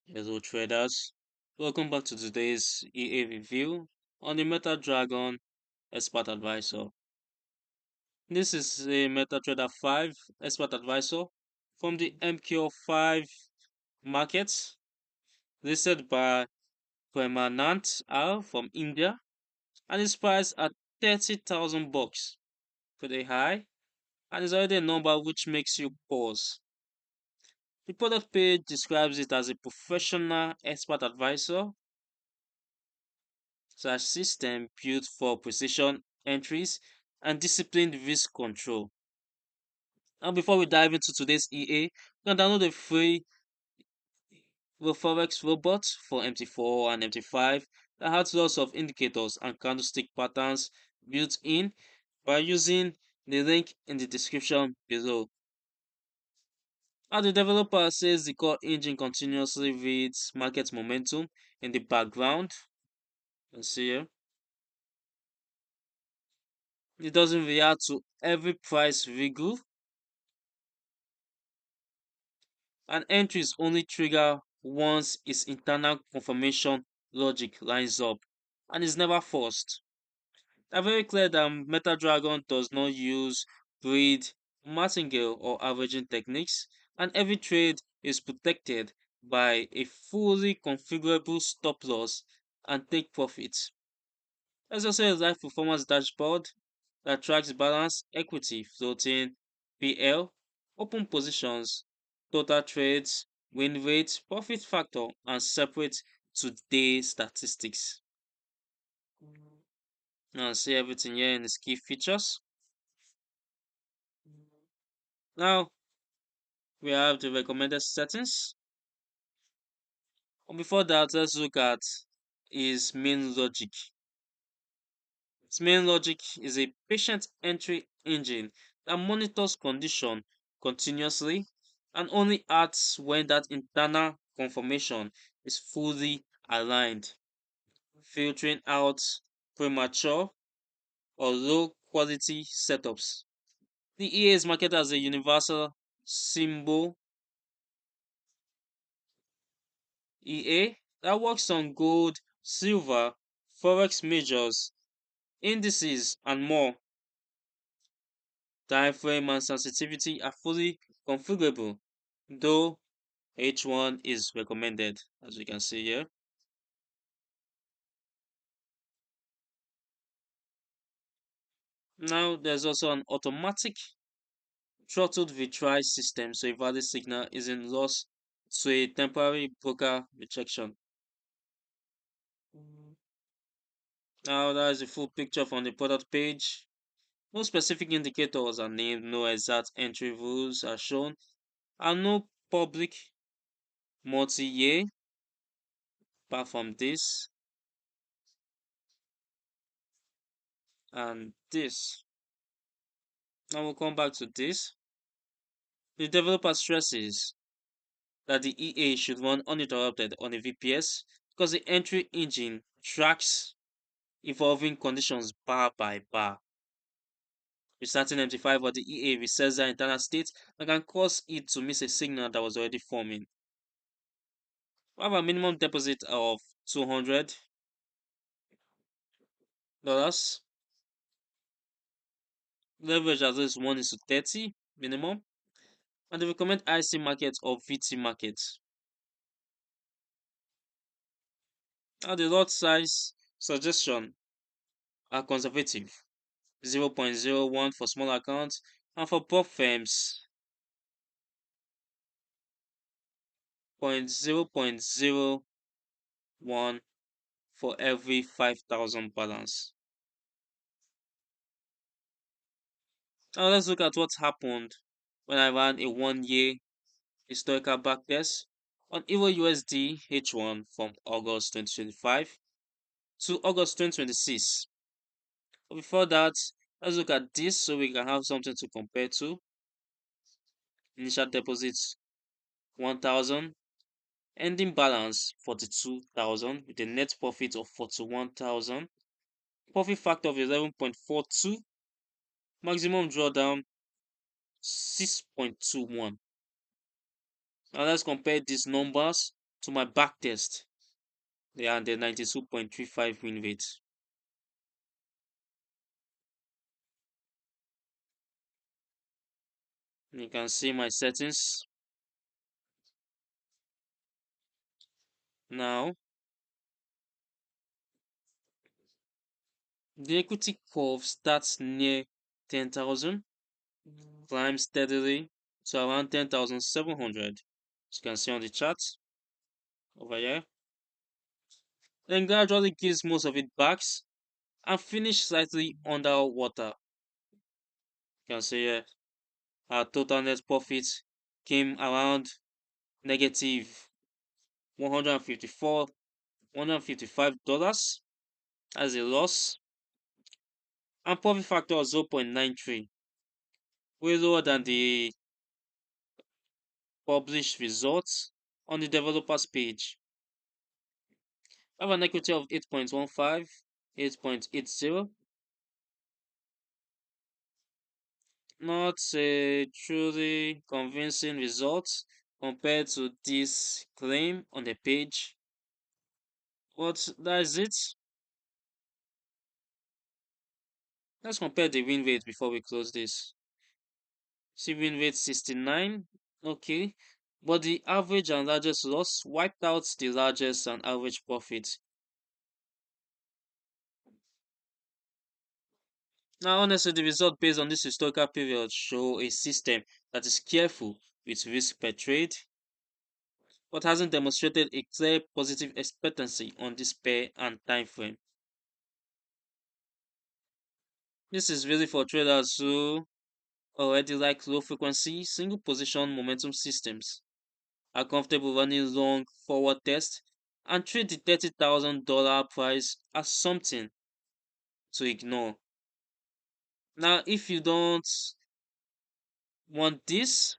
Hello traders, welcome back to today's EA review on the Metal Dragon Expert Advisor. This is a MetaTrader 5 Expert Advisor from the MQ5 markets, listed by Premanant R from India, and is priced at 30,000 bucks. Pretty high, and is already a number which makes you pause. The product page describes it as a professional expert advisor system built for precision entries and disciplined risk control. Now, before we dive into today's EA, you can download a free Forex robot for MT4 and MT5 that has lots of indicators and candlestick patterns built in by using the link in the description below. Now, the developer says the core engine continuously reads market momentum in the background. You can see here. It doesn't react to every price wiggle, and entries only trigger once its internal confirmation logic lines up and is never forced. They're very clear that Metal Dragon does not use breed, martingale, or averaging techniques, and every trade is protected by a fully configurable stop loss and take profits. There's also a live performance dashboard that tracks balance, equity, floating, PL, open positions, total trades, win rate, profit factor, and separate today statistics. Now see everything here in its key features. Now we have the recommended settings. But before that, let's look at its main logic. Its main logic is a patient entry engine that monitors condition continuously and only acts when that internal confirmation is fully aligned, filtering out premature or low quality setups. The EA is marketed as a universal symbol EA that works on gold, silver, forex majors, indices, and more. Time frame and sensitivity are fully configurable, though H1 is recommended, as you can see here. Now, there's also an automatic throttled retry system, so a valid signal isn't lost to a temporary broker rejection. Now, that is a full picture from the product page. No specific indicators are named, no exact entry rules are shown, and no public multi-year apart from this and this. Now we'll come back to this. The developer stresses that the EA should run uninterrupted on a VPS because the entry engine tracks evolving conditions bar by bar. Restarting MT5 or the EA resets the internal state and can cause it to miss a signal that was already forming. We have a minimum deposit of $200. Leverage at least 1:30 minimum. And they recommend IC markets or VT markets. Now the lot size suggestion are conservative. 0.01 for small accounts and for prop firms 0.01 for every 5,000 balance. Now let's look at what happened when I ran a 1-year historical backtest on EURUSD H1 from August 2025 to August 2026. But before that, let's look at this so we can have something to compare to. Initial deposits 1,000, ending balance 42,000 with a net profit of 41,000, profit factor of 11.42, maximum drawdown 6.21. Now let's compare these numbers to my back test. They are the 92.35 win rate. You can see my settings. Now, the equity curve starts near 10,000, climbs steadily to around 10,700. As you can see on the chart over here. Then gradually gives most of it back and finish slightly underwater. You can see here our total net profit came around negative 154 $155 as a loss, and profit factor of 0.93, way lower than the published results on the developers page. I have an equity of 8.15, 8.80. Not a truly convincing result compared to this claim on the page, but that is it. Let's compare the win rate before we close this. See, win rate 69, okay, but the average and largest loss wiped out the largest and average profit. Now, honestly, the result based on this historical period show a system that is careful with risk per trade, but hasn't demonstrated a clear positive expectancy on this pair and time frame. This is really for traders who already like low frequency single position momentum systems, are comfortable running long forward tests, and treat the $30,000 price as something to ignore. Now, if you don't want this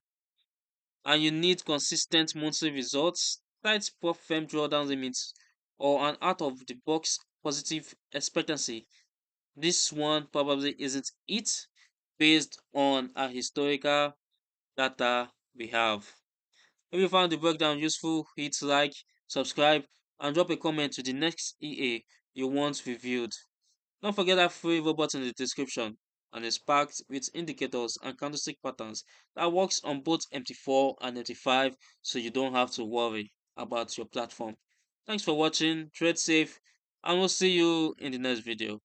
and you need consistent monthly results, tight prop firm drawdown limits, or an out of the box positive expectancy, this one probably isn't it based on our historical data we have. If you found the breakdown useful, hit like, subscribe, and drop a comment to the next EA you want reviewed. Don't forget that free robot in the description, and it's packed with indicators and candlestick patterns that works on both MT4 and MT5, so you don't have to worry about your platform. Thanks for watching, trade safe, and we'll see you in the next video.